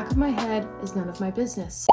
back of my head is none of my business.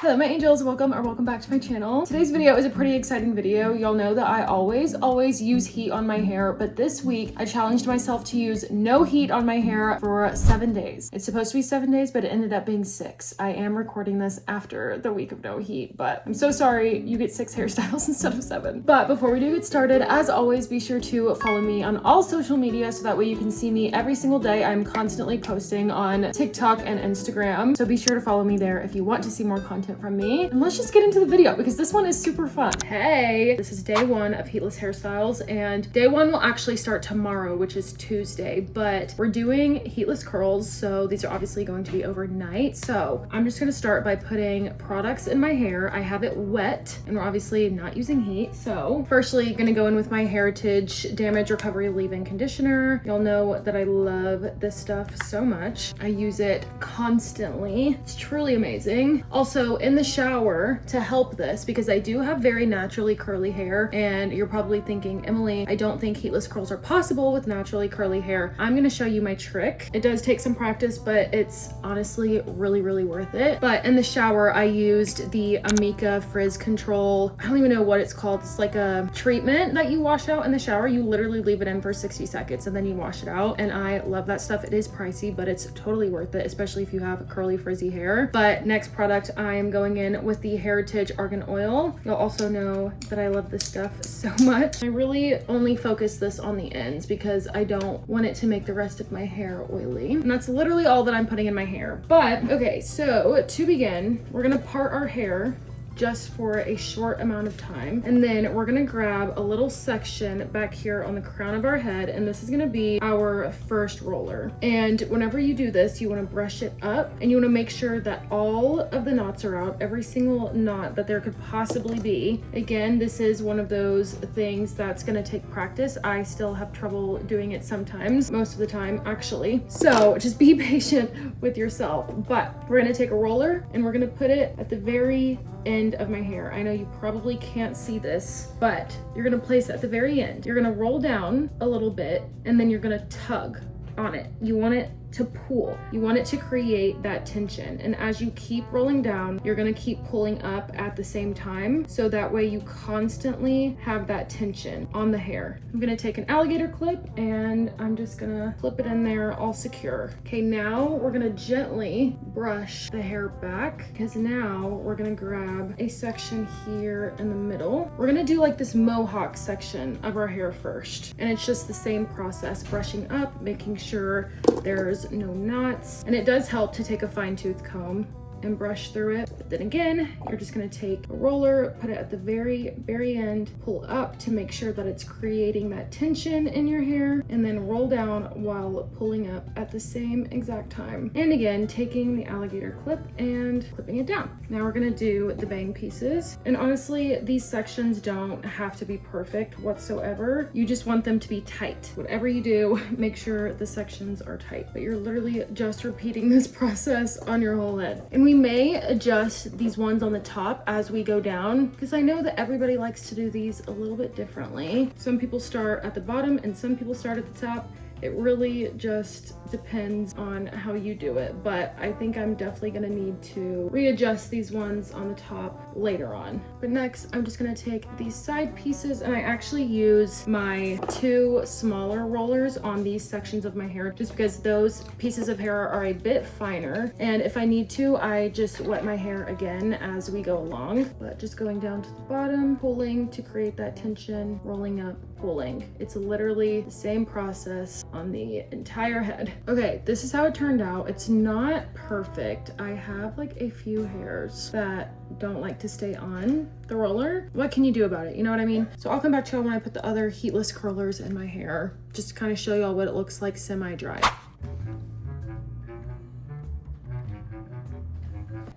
Hello my angels, welcome back to my channel. Today's video is a pretty exciting video. Y'all know that I always use heat on my hair, but this week I challenged myself to use no heat on my hair for 7 days. It's supposed to be 7 days, but it ended up being 6. I am recording this after the week of no heat, but I'm so sorry you get 6 hairstyles instead of 7. But before we do get started, as always, be sure to follow me on all social media so that way you can see me every single day. I'm constantly posting on TikTok and Instagram, so be sure to follow me there if you want to see more content from me. And let's just get into the video because this one is super fun. Hey, this is day 1 of Heatless hairstyles, and day 1 will actually start tomorrow, which is Tuesday, but we're doing heatless curls, so these are obviously going to be overnight. So I'm just gonna start by putting products in my hair. I have it wet and we're obviously not using heat. So firstly, gonna go in with my Heritage Damage Recovery Leave-In Conditioner. Y'all know that I love this stuff so much. I use it constantly. It's truly amazing. Also in the shower to help this, because I do have very naturally curly hair, and you're probably thinking, Emily, I don't think heatless curls are possible with naturally curly hair. I'm gonna show you my trick. It does take some practice, but it's honestly really worth it. But in the shower, I used the Amika Frizz Control. I don't even know what it's called. It's like a treatment that you wash out in the shower. You literally leave it in for 60 seconds and then you wash it out. And I love that stuff. It is pricey, but it's totally worth it, especially if you have curly frizzy hair. But next product, I am going in with the Heritage Argan Oil. You'll also know that I love this stuff so much. I really only focus this on the ends because I don't want it to make the rest of my hair oily. And that's literally all that I'm putting in my hair. But okay, so to begin, we're gonna part our hair just for a short amount of time. And then we're gonna grab a little section back here on the crown of our head, and this is gonna be our first roller. And whenever you do this, you wanna brush it up and you wanna make sure that all of the knots are out, every single knot that there could possibly be. Again, this is one of those things that's gonna take practice. I still have trouble doing it sometimes, most of the time actually. So just be patient with yourself. But we're gonna take a roller and we're gonna put it at the very end of my hair. I know you probably can't see this, but you're gonna place it at the very end. You're gonna roll down a little bit and then you're gonna tug on it. You want it to pull. You want it to create that tension. And as you keep rolling down, you're gonna keep pulling up at the same time. So that way you constantly have that tension on the hair. I'm gonna take an alligator clip and I'm just gonna clip it in there all secure. Okay, now we're gonna gently brush the hair back because now we're gonna grab a section here in the middle. We're gonna do like this mohawk section of our hair first. And it's just the same process, brushing up, making sure there's no knots, and it does help to take a fine-tooth comb and brush through it. But then again, you're just gonna take a roller, put it at the very end, pull up to make sure that it's creating that tension in your hair, and then roll down while pulling up at the same exact time. And again, taking the alligator clip and clipping it down. Now we're gonna do the bang pieces. And honestly, these sections don't have to be perfect whatsoever. You just want them to be tight. Whatever you do, make sure the sections are tight. But you're literally just repeating this process on your whole head. And we may adjust these ones on the top as we go down because I know that everybody likes to do these a little bit differently. Some people start at the bottom and some people start at the top. It really just depends on how you do it, but I think I'm definitely gonna need to readjust these ones on the top later on. But next, I'm just gonna take these side pieces, and I actually use my 2 smaller rollers on these sections of my hair just because those pieces of hair are a bit finer, and if I need to, I just wet my hair again as we go along. But just going down to the bottom, pulling to create that tension, rolling up, pulling. It's literally the same process on the entire head. Okay, this is how it turned out. It's not perfect. I have like a few hairs that don't like to stay on the roller. What can you do about it? You know what I mean? So I'll come back to y'all when I put the other heatless curlers in my hair, just to kind of show y'all what it looks like semi-dry.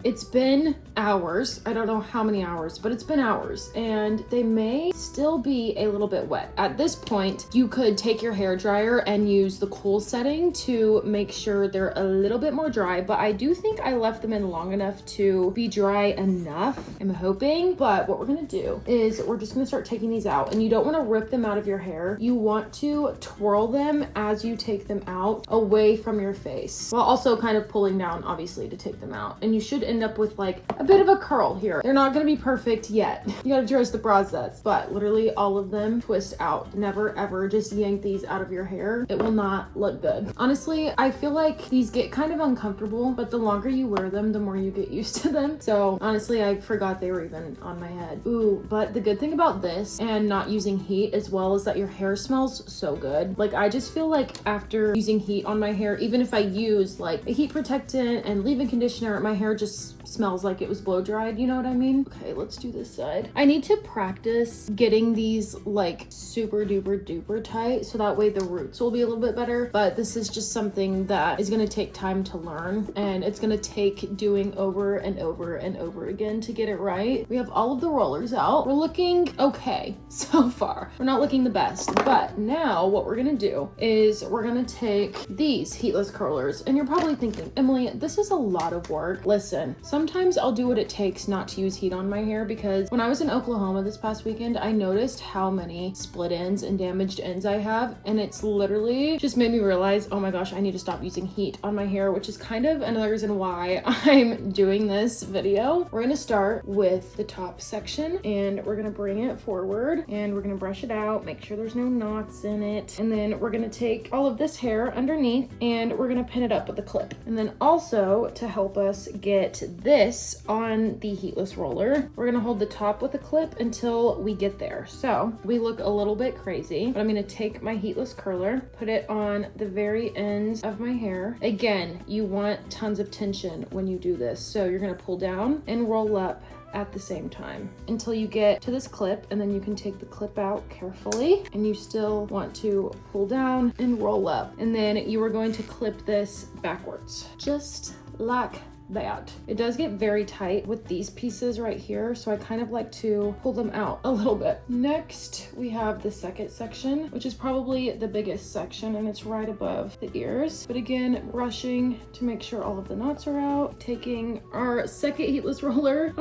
It's been hours. I don't know how many hours, but it's been hours, and they may still be a little bit wet. At this point, you could take your hair dryer and use the cool setting to make sure they're a little bit more dry, but I do think I left them in long enough to be dry enough, I'm hoping. But what we're gonna do is we're just gonna start taking these out, and you don't want to rip them out of your hair. You want to twirl them as you take them out away from your face, while also kind of pulling down, obviously, to take them out. And you should end up with like a bit of a curl here. They're not gonna be perfect yet. You gotta trust the process, but literally all of them twist out. Never ever just yank these out of your hair. It will not look good. Honestly, I feel like these get kind of uncomfortable, but the longer you wear them, the more you get used to them. So honestly, I forgot they were even on my head. Ooh, but the good thing about this and not using heat as well is that your hair smells so good. Like, I just feel like after using heat on my hair, even if I use like a heat protectant and leave-in conditioner, my hair just smells like it was blow dried, you know what I mean? Okay, let's do this side. I need to practice getting these like super duper tight so that way the roots will be a little bit better, but this is just something that is going to take time to learn, and it's going to take doing over and over and over again to get it right. We have all of the rollers out. We're looking okay so far. We're not looking the best, but now what we're going to do is we're going to take these heatless curlers, and you're probably thinking, Emily, this is a lot of work. Listen, sometimes I'll do what it takes not to use heat on my hair, because when I was in Oklahoma this past weekend, I noticed how many split ends and damaged ends I have, and it's literally just made me realize, oh my gosh, I need to stop using heat on my hair, which is kind of another reason why I'm doing this video. We're gonna start with the top section, and we're gonna bring it forward, and we're gonna brush it out, make sure there's no knots in it, and then we're gonna take all of this hair underneath, and we're gonna pin it up with a clip. And then also, to help us get this on the heatless roller, we're gonna hold the top with a clip until we get there. So we look a little bit crazy, but I'm gonna take my heatless curler, put it on the very ends of my hair. Again, you want tons of tension when you do this, so you're gonna pull down and roll up at the same time until you get to this clip, and then you can take the clip out carefully, and you still want to pull down and roll up, and then you are going to clip this backwards just like that. It does get very tight with these pieces right here, so I kind of like to pull them out a little bit. Next, we have the second section, which is probably the biggest section, and it's right above the ears. But again, brushing to make sure all of the knots are out, taking our second heatless roller.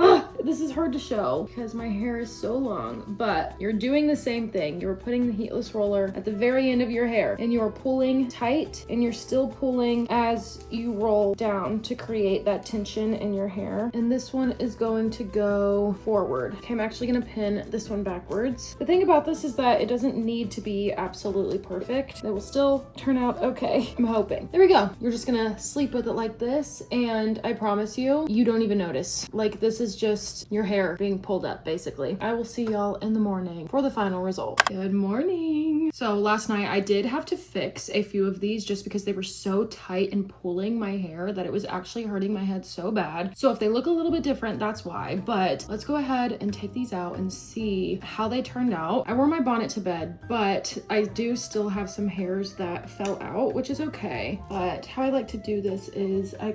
This is hard to show because my hair is so long, but you're doing the same thing. You're putting the heatless roller at the very end of your hair, and you're pulling tight, and you're still pulling as you roll down to create that tension in your hair. And this one is going to go forward. Okay, I'm actually gonna pin this one backwards. The thing about this is that it doesn't need to be absolutely perfect. It will still turn out okay, I'm hoping. There we go. You're just gonna sleep with it like this, and I promise you, you don't even notice. Like, this is just your hair being pulled up, basically. I will see y'all in the morning for the final result. Good morning. So last night I did have to fix a few of these just because they were so tight and pulling my hair that it was actually hurting my head so bad. So if they look a little bit different, that's why. But let's go ahead and take these out and see how they turned out. I wore my bonnet to bed, but I do still have some hairs that fell out, which is okay. But how I like to do this is I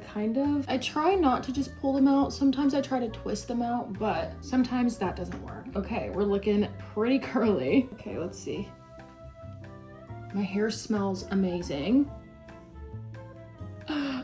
try not to just pull them out. Sometimes I try to twist them out, but sometimes that doesn't work. Okay, we're looking pretty curly. Okay, let's see. My hair smells amazing.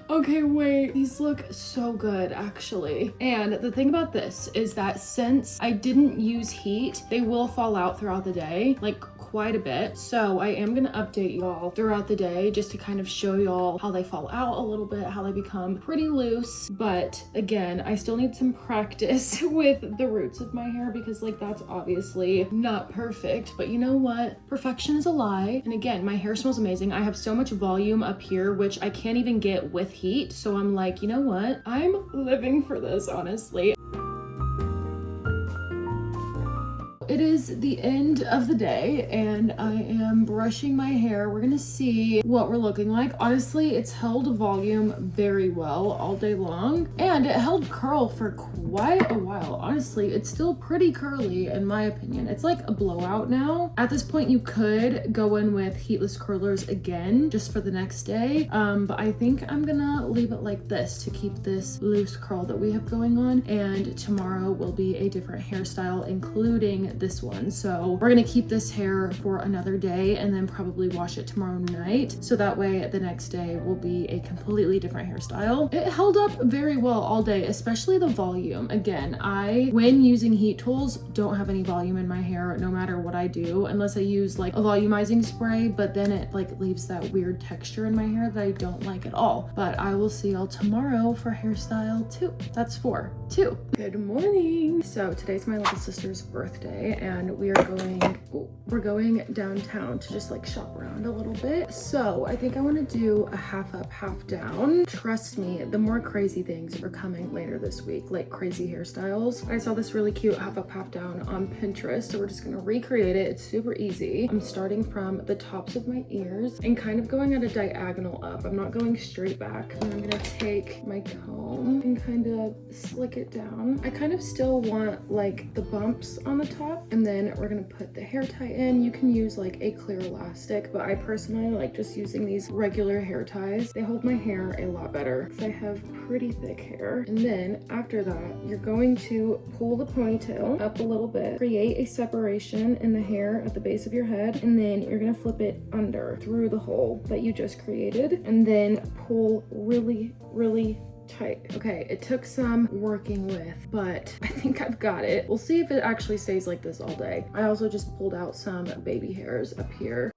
Okay, wait, these look so good actually. And the thing about this is that since I didn't use heat, they will fall out throughout the day, like quite a bit. So I am gonna update y'all throughout the day just to kind of show y'all how they fall out a little bit, how they become pretty loose. But again, I still need some practice with the roots of my hair because like that's obviously not perfect, but you know what? Perfection is a lie. And again, my hair smells amazing. I have so much volume up here, which I can't even get with heat. So I'm like, you know what? I'm living for this, honestly. It is the end of the day and I am brushing my hair. We're gonna see what we're looking like. Honestly, it's held volume very well all day long and it held curl for quite a while. Honestly, it's still pretty curly in my opinion. It's like a blowout now. At this point, you could go in with heatless curlers again just for the next day. But I think I'm gonna leave it like this to keep this loose curl that we have going on. And tomorrow will be a different hairstyle, including this one. So we're gonna keep this hair for another day and then probably wash it tomorrow night. So that way the next day will be a completely different hairstyle. It held up very well all day, especially the volume. Again, when using heat tools, don't have any volume in my hair no matter what I do, unless I use like a volumizing spray, but then it like leaves that weird texture in my hair that I don't like at all. But I will see y'all tomorrow for hairstyle 2. That's 4, 2. Good morning. So today's my little sister's birthday and we're going downtown to just like shop around a little bit. So I think I want to do a half up, half down. Trust me, the more crazy things are coming later this week, like crazy hairstyles. I saw this really cute half up, half down on Pinterest, so we're just gonna recreate it. It's super easy. I'm starting from the tops of my ears and kind of going at a diagonal up. I'm not going straight back. And I'm gonna take my comb and kind of slick it down. I kind of still want like the bumps on the top, and then we're gonna put the hair tie in. You can use like a clear elastic, but I personally like just using these regular hair ties. They hold my hair a lot better because I have pretty thick hair. And then after that, you're going to pull the ponytail up a little bit, create a separation in the hair at the base of your head, and then you're gonna flip it under through the hole that you just created, and then pull really, really tight. Okay, it took some working with, but I think I've got it. We'll see if it actually stays like this all day. I also just pulled out some baby hairs up here.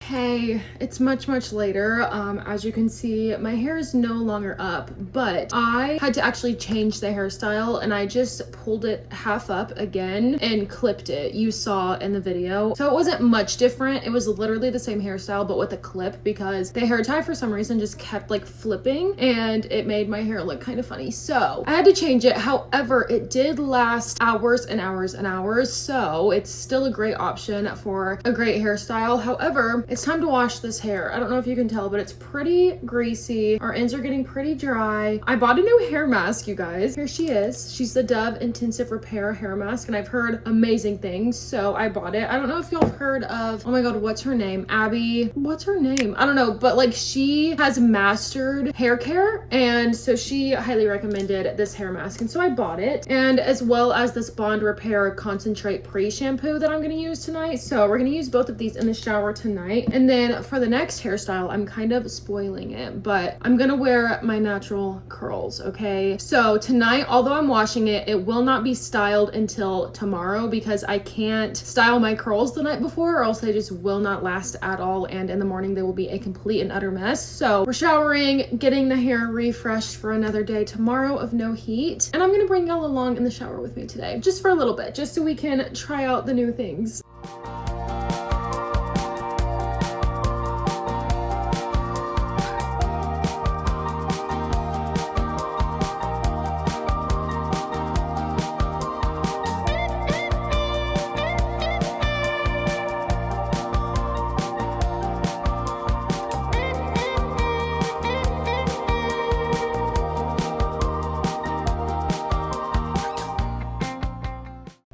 Hey, it's much later. As you can see, my hair is no longer up, but I had to actually change the hairstyle and I just pulled it half up again and clipped it. You saw in the video. So it wasn't much different. It was literally the same hairstyle, but with a clip, because the hair tie for some reason just kept like flipping and it made my hair look kind of funny. So I had to change it. However, it did last hours and hours and hours. So it's still a great option for a great hairstyle. However, it's time to wash this hair. I don't know if you can tell, but it's pretty greasy. Our ends are getting pretty dry. I bought a new hair mask, you guys. Here she is. She's the Dove Intensive Repair hair mask, and I've heard amazing things, so I bought it. I don't know if y'all heard of, oh my god, what's her name? Abby, what's her name? I don't know, but like she has mastered hair care, and so she highly recommended this hair mask, and so I bought it, and as well as this Bond Repair Concentrate Pre-Shampoo that I'm gonna use tonight. So we're gonna use both of these in the shower tonight. And then for the next hairstyle, I'm kind of spoiling it, but I'm gonna wear my natural curls, okay? So tonight, although I'm washing it, it will not be styled until tomorrow because I can't style my curls the night before or else they just will not last at all. And in the morning, they will be a complete and utter mess. So we're showering, getting the hair refreshed for another day tomorrow of no heat. And I'm gonna bring y'all along in the shower with me today, just for a little bit, just so we can try out the new things.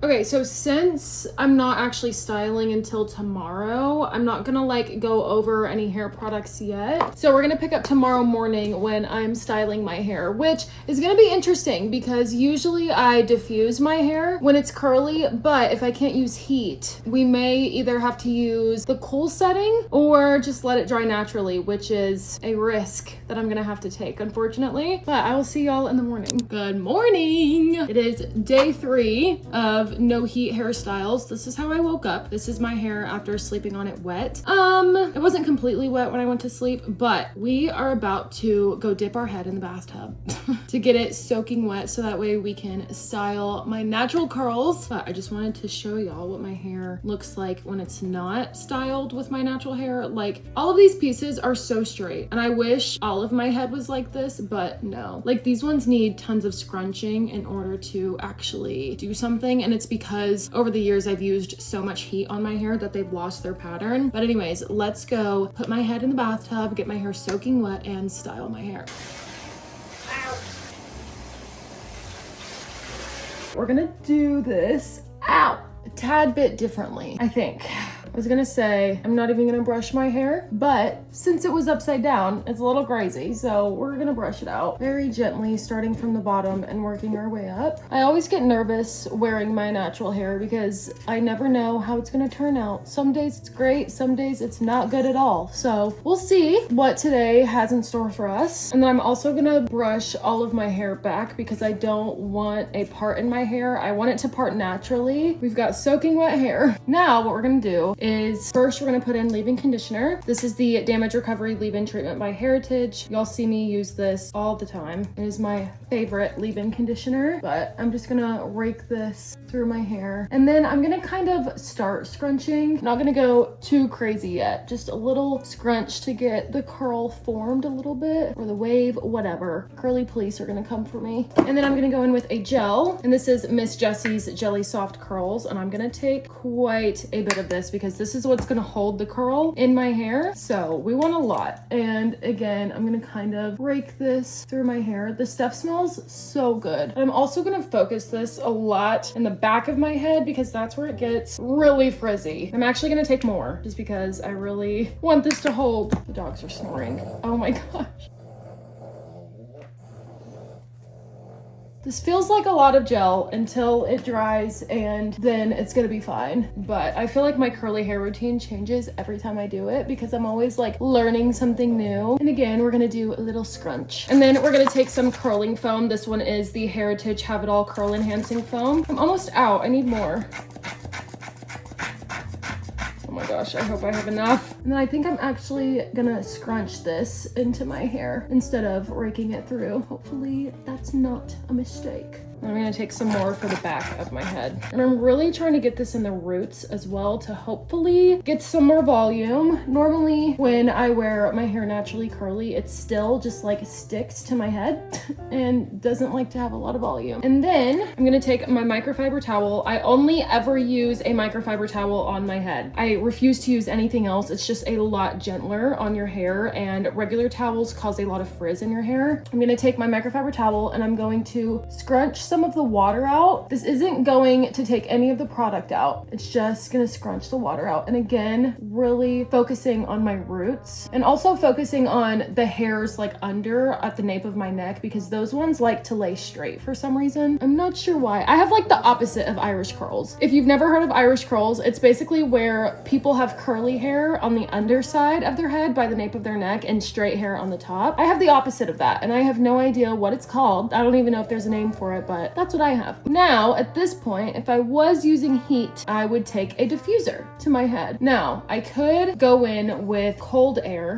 Okay, so since I'm not actually styling until tomorrow, I'm not gonna like go over any hair products yet. So we're gonna pick up tomorrow morning when I'm styling my hair, which is gonna be interesting because usually I diffuse my hair when it's curly, but if I can't use heat, we may either have to use the cool setting or just let it dry naturally, which is a risk that I'm gonna have to take, unfortunately. But I will see y'all in the morning. Good morning! It is day 3 of no heat hairstyles. This is how I woke up. This is my hair after sleeping on it wet. It wasn't completely wet when I went to sleep, but we are about to go dip our head in the bathtub to get it soaking wet so that way we can style my natural curls. But I just wanted to show y'all what my hair looks like when it's not styled with my natural hair. Like, all of these pieces are so straight, and I wish all of my head was like this, but no. Like, these ones need tons of scrunching in order to actually do something, and it's because over the years I've used so much heat on my hair that they've lost their pattern. But anyways, let's go put my head in the bathtub, get my hair soaking wet, and style my hair. We're gonna do this, ow, a tad bit differently, I think. I was gonna say, I'm not even gonna brush my hair, but since it was upside down, it's a little crazy, so we're gonna brush it out very gently, starting from the bottom and working our way up. I always get nervous wearing my natural hair because I never know how it's gonna turn out. Some days it's great, some days it's not good at all. So we'll see what today has in store for us. And then I'm also gonna brush all of my hair back because I don't want a part in my hair. I want it to part naturally. We've got soaking wet hair. Now what we're gonna do is first we're gonna put in leave-in conditioner. This is the Damage Recovery Leave-In Treatment by Heritage. Y'all see me use this all the time. It is my favorite leave-in conditioner, but I'm just gonna rake this through my hair. And then I'm gonna kind of start scrunching. Not gonna go too crazy yet, just a little scrunch to get the curl formed a little bit, or the wave, whatever. Curly police are gonna come for me. And then I'm gonna go in with a gel, and this is Miss Jessie's Jelly Soft Curls, and I'm gonna take quite a bit of this because this is what's gonna hold the curl in my hair. So we want a lot. And again, I'm gonna kind of rake this through my hair. This stuff smells so good. And I'm also gonna focus this a lot in the back of my head because that's where it gets really frizzy. I'm actually gonna take more just because I really want this to hold. The dogs are snoring. Oh my gosh. This feels like a lot of gel until it dries, and then it's gonna be fine. But I feel like my curly hair routine changes every time I do it because I'm always like learning something new. And again, we're gonna do a little scrunch. And then we're gonna take some curling foam. This one is the Heritage Have It All Curl Enhancing Foam. I'm almost out, I need more. Oh my gosh, I hope I have enough. And then I think I'm actually gonna scrunch this into my hair instead of raking it through. Hopefully that's not a mistake. I'm gonna take some more for the back of my head. And I'm really trying to get this in the roots as well to hopefully get some more volume. Normally when I wear my hair naturally curly, it still just like sticks to my head and doesn't like to have a lot of volume. And then I'm gonna take my microfiber towel. I only ever use a microfiber towel on my head. I refuse to use anything else. It's just a lot gentler on your hair, and regular towels cause a lot of frizz in your hair. I'm gonna take my microfiber towel and I'm going to scrunch some of the water out. This isn't going to take any of the product out. It's just gonna scrunch the water out. And again, really focusing on my roots and also focusing on the hairs like under at the nape of my neck because those ones like to lay straight for some reason. I'm not sure why. I have like the opposite of Irish curls. If you've never heard of Irish curls, it's basically where people have curly hair on the underside of their head by the nape of their neck and straight hair on the top. I have the opposite of that, and I have no idea what it's called. I don't even know if there's a name for it, but that's what I have. Now, at this point, if I was using heat, I would take a diffuser to my head. Now, I could go in with cold air,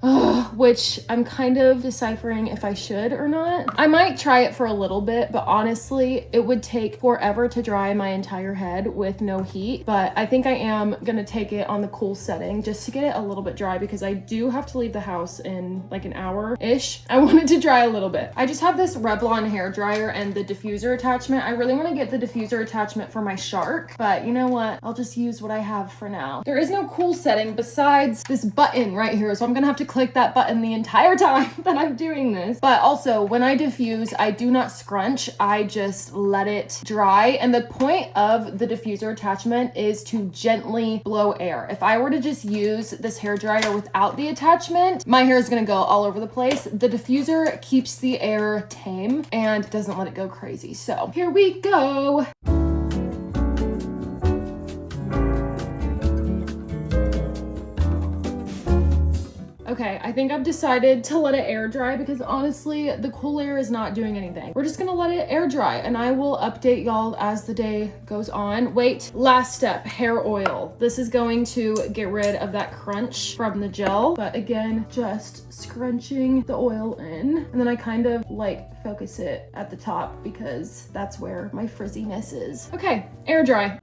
which I'm kind of deciphering if I should or not. I might try it for a little bit, but honestly, it would take forever to dry my entire head with no heat. But I think I am gonna take it on the cool setting just to get it a little bit dry because I do have to leave the house in like an hour-ish. I want it to dry a little bit. I just have this Revlon hair dryer and the diffuser attachment. I really want to get the diffuser attachment for my Shark, but you know what? I'll just use what I have for now. There is no cool setting besides this button right here, so I'm gonna have to click that button the entire time that I'm doing this. But also, when I diffuse, I do not scrunch. I just let it dry, and the point of the diffuser attachment is to gently blow air. If I were to just use this hair dryer without the attachment, my hair is gonna go all over the place. The diffuser keeps the air tame and doesn't let it go crazy. So here we go. Okay, I think I've decided to let it air dry because honestly, the cool air is not doing anything. We're just gonna let it air dry and I will update y'all as the day goes on. Wait, last step, hair oil. This is going to get rid of that crunch from the gel, but again, just scrunching the oil in. And then I kind of like focus it at the top because that's where my frizziness is. Okay, air dry.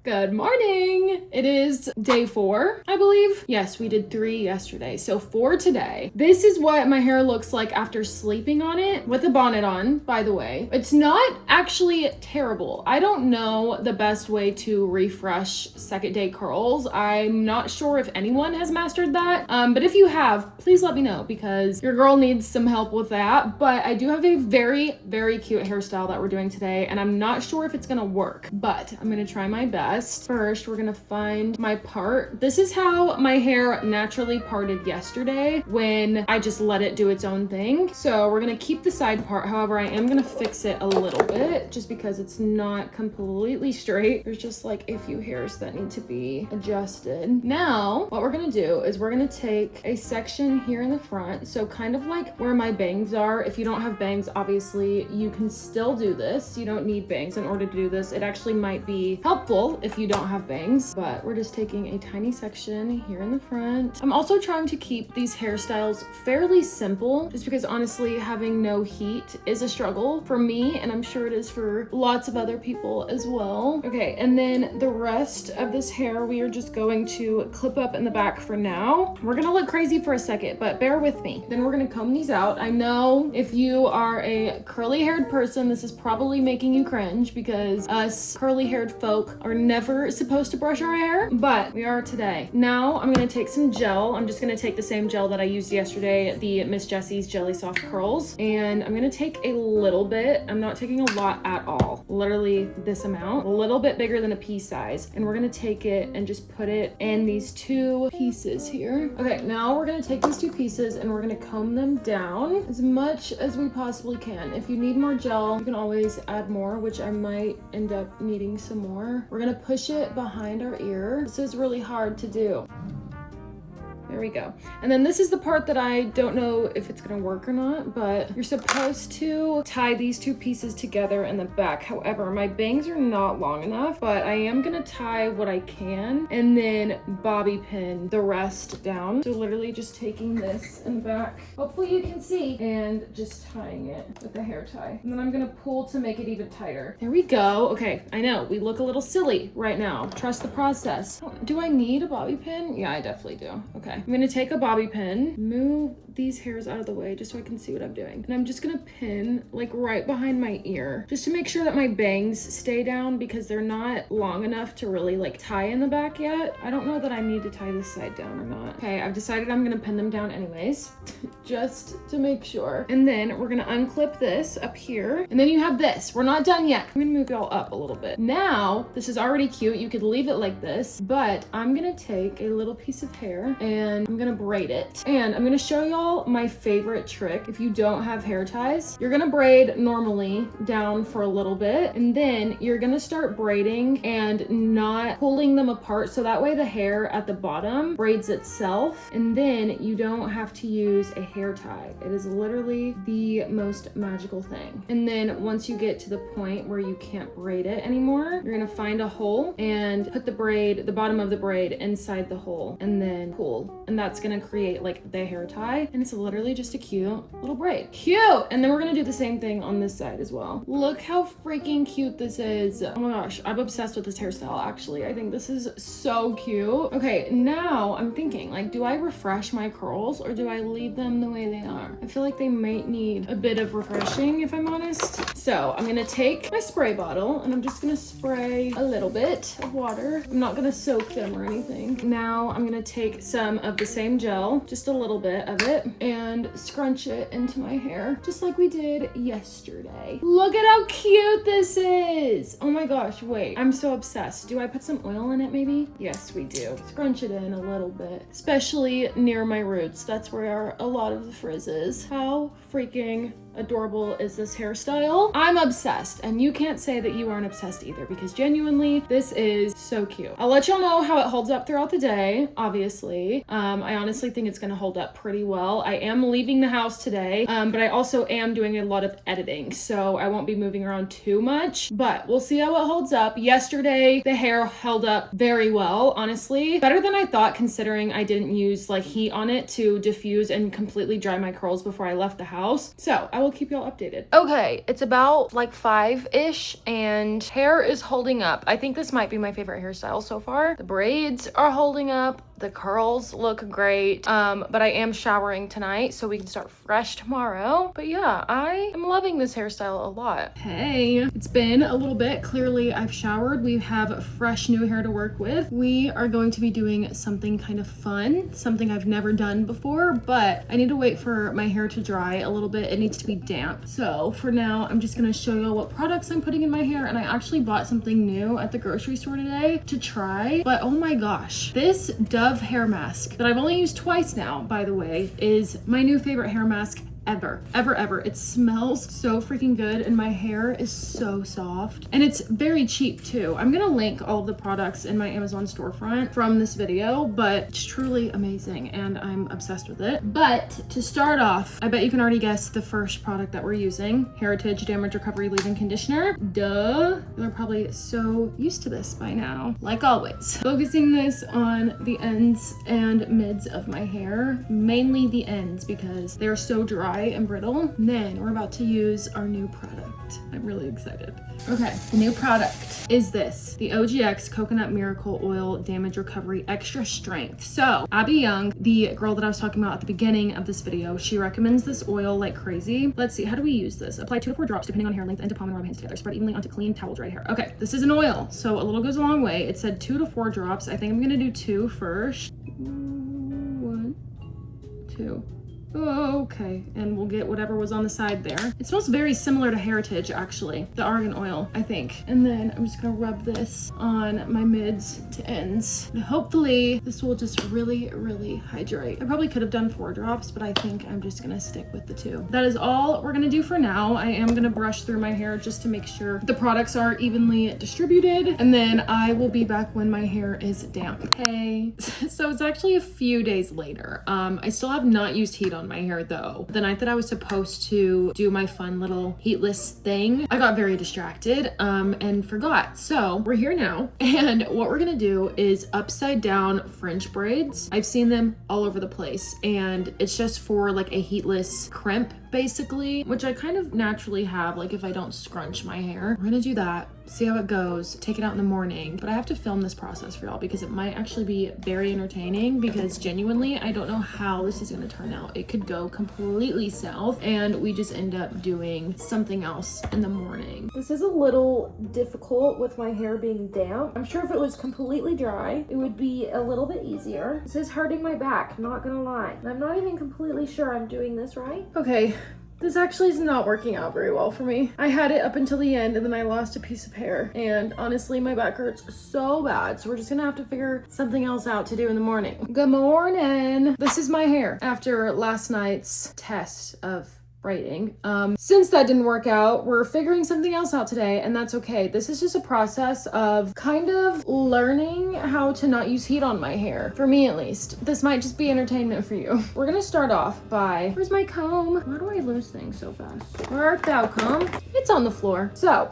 Good morning. It is day 4, I believe. Yes, we did 3 yesterday. So 4 today. This is what my hair looks like after sleeping on it with a bonnet on, by the way. It's not actually terrible. I don't know the best way to refresh second day curls. I'm not sure if anyone has mastered that. But if you have, please let me know because your girl needs some help with that. But I do have a very, very cute hairstyle that we're doing today and I'm not sure if it's gonna work, but I'm gonna try my best. First, we're gonna find my part. This is how my hair naturally parted yesterday when I just let it do its own thing. So we're gonna keep the side part. However, I am gonna fix it a little bit just because it's not completely straight. There's just like a few hairs that need to be adjusted. Now, what we're gonna do is we're gonna take a section here in the front. So kind of like where my bangs are. If you don't have bangs, obviously you can still do this. You don't need bangs in order to do this. It actually might be helpful if you don't have bangs, but we're just taking a tiny section here in the front. I'm also trying to keep these hairstyles fairly simple just because honestly having no heat is a struggle for me and I'm sure it is for lots of other people as well. Okay, and then the rest of this hair we are just going to clip up in the back for now. We're gonna look crazy for a second, but bear with me. Then we're gonna comb these out. I know if you are a curly haired person, this is probably making you cringe because us curly haired folk are never supposed to brush our hair, but we are today. Now I'm gonna take some gel. I'm just gonna take the same gel that I used yesterday, the Miss Jessie's Jelly Soft Curls, and I'm gonna take a little bit. I'm not taking a lot at all. Literally this amount, a little bit bigger than a pea size, and we're gonna take it and just put it in these 2 pieces here. Okay, now we're gonna take these 2 pieces and we're gonna comb them down as much as we possibly can. If you need more gel, you can always add more, which I might end up needing some more. We're gonna push it behind our ear. This is really hard to do. There we go. And then this is the part that I don't know if it's gonna work or not, but you're supposed to tie these 2 pieces together in the back. However, my bangs are not long enough, but I am gonna tie what I can and then bobby pin the rest down. So literally just taking this in the back, hopefully you can see, and just tying it with the hair tie. And then I'm gonna pull to make it even tighter. There we go. Okay, I know we look a little silly right now. Trust the process. Do I need a bobby pin? Yeah, I definitely do. Okay. I'm gonna take a bobby pin, move these hairs out of the way just so I can see what I'm doing. And I'm just gonna pin like right behind my ear just to make sure that my bangs stay down because they're not long enough to really like tie in the back yet. I don't know that I need to tie this side down or not. Okay, I've decided I'm gonna pin them down anyways, just to make sure. And then we're gonna unclip this up here. And then you have this. We're not done yet. I'm gonna move y'all up a little bit. Now, this is already cute. You could leave it like this, but I'm gonna take a little piece of hair and I'm gonna braid it. And I'm gonna show y'all my favorite trick. If you don't have hair ties, you're gonna braid normally down for a little bit, and then you're gonna start braiding and not pulling them apart. So that way the hair at the bottom braids itself, and then you don't have to use a hair tie. It is literally the most magical thing. And then once you get to the point where you can't braid it anymore, you're gonna find a hole and put the braid, the bottom of the braid inside the hole, and then pull. And that's gonna create like the hair tie, and it's literally just a cute little braid. Cute! And then we're gonna do the same thing on this side as well. Look how freaking cute this is. Oh my gosh, I'm obsessed with this hairstyle actually. I think this is so cute. Okay, now I'm thinking like, do I refresh my curls or do I leave them the way they are? I feel like they might need a bit of refreshing if I'm honest. So I'm gonna take my spray bottle and I'm just gonna spray a little bit of water. I'm not gonna soak them or anything. Now I'm gonna take some of the same gel, just a little bit of it, and scrunch it into my hair, just like we did yesterday. Look at how cute this is. Oh my gosh, wait, I'm so obsessed. Do I put some oil in it maybe? Yes, we do. Scrunch it in a little bit, especially near my roots. That's where a lot of the frizz is. How freaking adorable is this hairstyle? I'm obsessed, and you can't say that you aren't obsessed either, because genuinely, this is so cute. I'll let y'all know how it holds up throughout the day, obviously. I honestly think it's gonna hold up pretty well. I am leaving the house today, but I also am doing a lot of editing, so I won't be moving around too much, but we'll see how it holds up. Yesterday, the hair held up very well, honestly. Better than I thought, considering I didn't use like heat on it to diffuse and completely dry my curls before I left the house. So I will keep y'all updated. Okay, it's about like 5-ish and hair is holding up. I think this might be my favorite hairstyle so far. The braids are holding up. The curls look great, but I am showering tonight so we can start fresh tomorrow. But yeah, I am loving this hairstyle a lot. Hey, it's been a little bit. Clearly I've showered. We have fresh new hair to work with. We are going to be doing something kind of fun, something I've never done before, but I need to wait for my hair to dry a little bit. It needs to be damp. So for now, I'm just gonna show you what products I'm putting in my hair, and I actually bought something new at the grocery store today to try, but oh my gosh, this Dove hair mask that I've only used twice now, by the way, is my new favorite hair mask ever. It smells so freaking good and my hair is so soft, and it's very cheap too. I'm gonna link all of the products in my Amazon storefront from this video, but it's truly amazing and I'm obsessed with it. But to start off, I bet you can already guess the first product that we're using: Heritage Damage Recovery Leave-In Conditioner. Duh, you're probably so used to this by now, like always. Focusing this on the ends and mids of my hair, mainly the ends because they're so dry and brittle. And then we're about to use our new product. I'm really excited. Okay, the new product is this, the OGX Coconut Miracle Oil Damage Recovery Extra Strength. So Abby Young, the girl that I was talking about at the beginning of this video, she recommends this oil like crazy. Let's see, how do we use this? Apply 2 to 4 drops depending on hair length and to palm and rub hands together. Spread evenly onto clean towel dry hair. Okay, this is an oil, so a little goes a long way. It said 2 to 4 drops. I think I'm gonna do 2 first. 1, 2. Oh, okay, and we'll get whatever was on the side there. It smells very similar to Heritage, actually, the argan oil, I think. And then I'm just gonna rub this on my mids to ends. And hopefully this will just really hydrate. I probably could have done 4 drops, but I think I'm just gonna stick with the 2. That is all we're gonna do for now. I am gonna brush through my hair just to make sure the products are evenly distributed, and then I will be back when my hair is damp. Hey, so it's actually a few days later. I still have not used heat on my hair though. The night that I was supposed to do my fun little heatless thing, I got very distracted and forgot. So we're here now, and what we're gonna do is upside down French braids. I've seen them all over the place, and it's just for like a heatless crimp basically, which I kind of naturally have, like if I don't scrunch my hair. We're gonna do that, see how it goes, take it out in the morning. But I have to film this process for y'all because it might actually be very entertaining, because genuinely I don't know how this is gonna turn out. It could go completely south and we just end up doing something else in the morning. This is a little difficult with my hair being damp. I'm sure if it was completely dry it would be a little bit easier. This is hurting my back, not gonna lie. And I'm not even completely sure I'm doing this right. Okay, this actually is not working out very well for me. I had it up until the end and then I lost a piece of hair, and honestly my back hurts so bad, so we're just gonna have to figure something else out to do in the morning. Good morning. This is my hair after last night's test of braiding. Since that didn't work out, we're figuring something else out today, and that's okay. This is just a process of kind of learning how to not use heat on my hair. For me at least. This might just be entertainment for you. We're gonna start off by, where's my comb? Why do I lose things so fast? Where art thou, comb? It's on the floor. So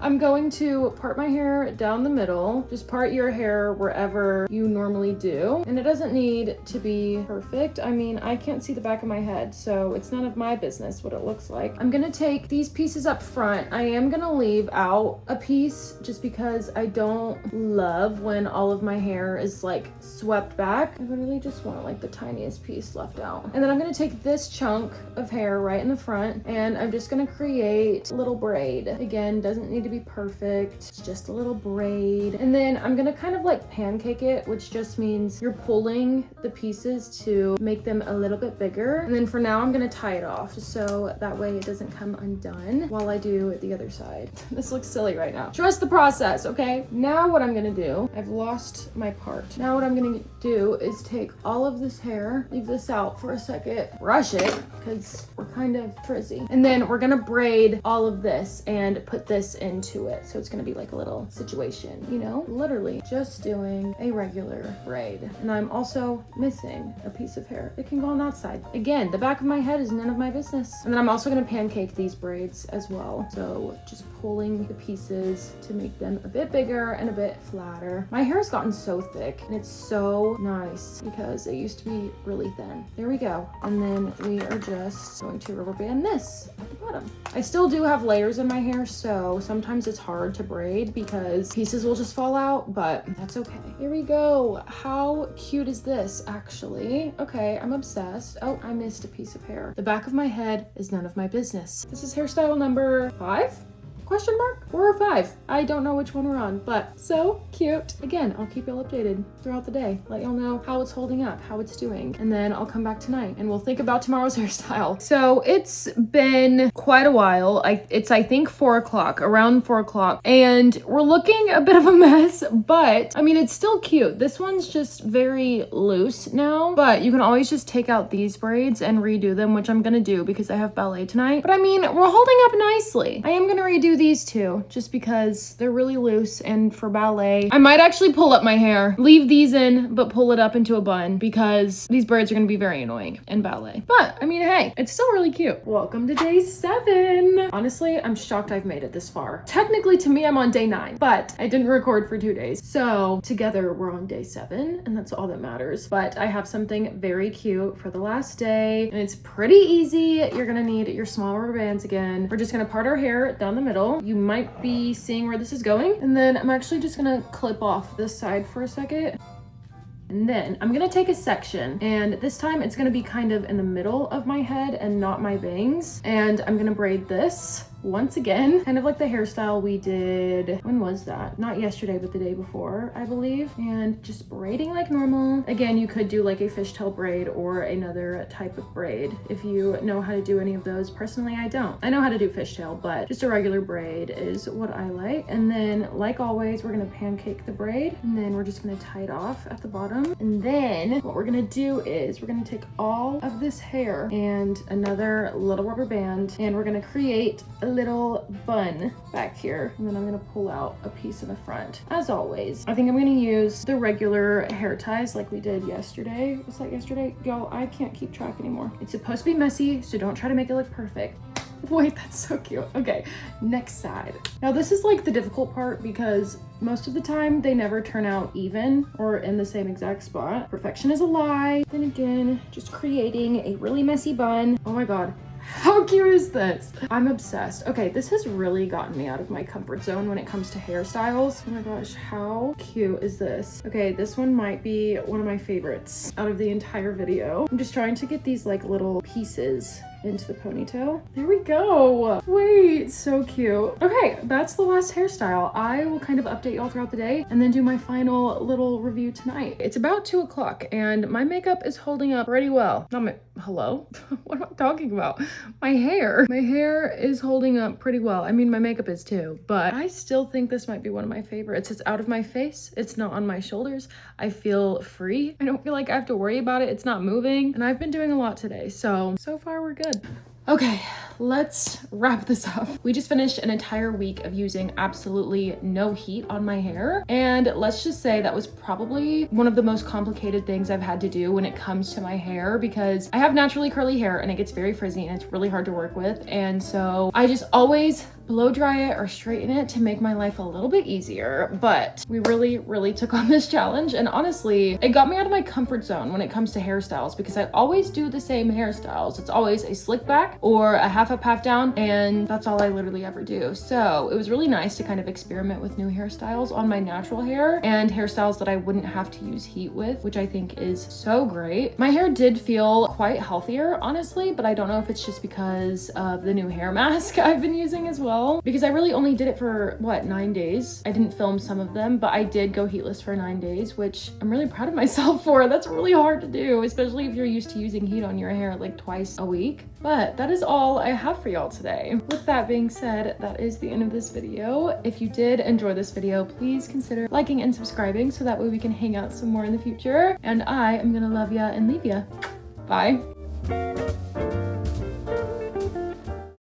I'm going to part my hair down the middle. Just part your hair wherever you normally do. And it doesn't need to be perfect. I mean, I can't see the back of my head, so it's none of my business what it looks like. I'm gonna take these pieces up front. I am gonna leave out a piece just because I don't love when all of my hair is like swept back. I really just want like the tiniest piece left out. And then I'm gonna take this chunk of hair right in the front, and I'm just gonna create a little braid. Again, doesn't need to be perfect, it's just a little braid. And then I'm gonna kind of like pancake it, which just means you're pulling the pieces to make them a little bit bigger. And then for now I'm gonna tie it off. off just so that way it doesn't come undone while I do the other side. This looks silly right now. Trust the process, okay? Now what I'm gonna do, I've lost my part. Now what I'm gonna do is take all of this hair, leave this out for a second, brush it, because we're kind of frizzy. And then we're gonna braid all of this and put this into it. So it's gonna be like a little situation, you know? Literally just doing a regular braid. And I'm also missing a piece of hair. It can go on that side. Again, the back of my head is none of my business. And then I'm also gonna pancake these braids as well. So just pulling the pieces to make them a bit bigger and a bit flatter. My hair has gotten so thick and it's so nice because it used to be really thin. There we go. And then we are just going to rubber band this at the bottom. I still do have layers in my hair, so sometimes it's hard to braid because pieces will just fall out, but that's okay. Here we go. How cute is this actually? Okay, I'm obsessed. Oh, I missed a piece of hair. The back of my head is none of my business. This is hairstyle number 5? Question mark? 4 or 5? I don't know which one we're on, but so cute. Again, I'll keep y'all updated throughout the day. Let y'all know how it's holding up, how it's doing. And then I'll come back tonight and we'll think about tomorrow's hairstyle. So it's been quite a while. It's I think 4 o'clock, around 4 o'clock. And we're looking a bit of a mess, but I mean, it's still cute. This one's just very loose now, but you can always just take out these braids and redo them, which I'm gonna do because I have ballet tonight. But I mean, we're holding up nicely. I am gonna redo these two just because they're really loose, and for ballet I might actually pull up my hair, leave these in but pull it up into a bun because these braids are going to be very annoying in ballet. But I mean, hey, it's still really cute. Welcome to day 7. Honestly, I'm shocked I've made it this far. Technically to me I'm on day 9, but I didn't record for 2 days, so together we're on day 7 and that's all that matters. But I have something very cute for the last day and it's pretty easy. You're gonna need your small rubber bands again. We're just gonna part our hair down the middle. You might be seeing where this is going. And then I'm actually just gonna clip off this side for a second. And then I'm gonna take a section, and this time it's gonna be kind of in the middle of my head and not my bangs. And I'm gonna braid this once again, kind of like the hairstyle we did, when was that? Not yesterday, but the day before, I believe. And just braiding like normal. Again, you could do like a fishtail braid or another type of braid if you know how to do any of those. Personally, I don't. I know how to do fishtail, but just a regular braid is what I like. And then, like always, we're gonna pancake the braid, and then we're just gonna tie it off at the bottom. And then what we're gonna do is we're gonna take all of this hair and another little rubber band, and we're gonna create a little bun back here, and then I'm gonna pull out a piece in the front. As always, I think I'm gonna use the regular hair ties like we did yesterday. Was that yesterday? Y'all, I can't keep track anymore. It's supposed to be messy, so don't try to make it look perfect. Wait, that's so cute. Okay, next side. Now this is like the difficult part because most of the time they never turn out even or in the same exact spot. Perfection is a lie. Then again, just creating a really messy bun. Oh my God. How cute is this? I'm obsessed. Okay, this has really gotten me out of my comfort zone when it comes to hairstyles. Oh my gosh, how cute is this? Okay, this one might be one of my favorites out of the entire video. I'm just trying to get these like little pieces into the ponytail. There we go. Wait, so cute. Okay, that's the last hairstyle. I will kind of update y'all throughout the day and then do my final little review tonight. It's about 2 o'clock and my makeup is holding up pretty well. Not my, hello? What am I talking about? My hair. My hair is holding up pretty well. I mean, my makeup is too, but I still think this might be one of my favorites. It's out of my face. It's not on my shoulders. I feel free. I don't feel like I have to worry about it. It's not moving. And I've been doing a lot today. So far we're good. Okay, let's wrap this up. We just finished an entire week of using absolutely no heat on my hair. And let's just say that was probably one of the most complicated things I've had to do when it comes to my hair because I have naturally curly hair and it gets very frizzy and it's really hard to work with. And so I just always blow dry it or straighten it to make my life a little bit easier. But we really took on this challenge, and honestly, it got me out of my comfort zone when it comes to hairstyles because I always do the same hairstyles. It's always a slick back or a half up, half down, and that's all I literally ever do. So it was really nice to kind of experiment with new hairstyles on my natural hair and hairstyles that I wouldn't have to use heat with, which I think is so great. My hair did feel quite healthier, honestly, but I don't know if it's just because of the new hair mask I've been using as well. well because I really only did it for what, 9 days. I didn't film some of them, but I did go heatless for 9 days, which I'm really proud of myself for. That's really hard to do, especially if you're used to using heat on your hair like twice a week. But that is all I have for y'all today. With that being said, that is the end of this video. If you did enjoy this video, please consider liking and subscribing so that way we can hang out some more in the future. And I am gonna love ya and leave ya. Bye.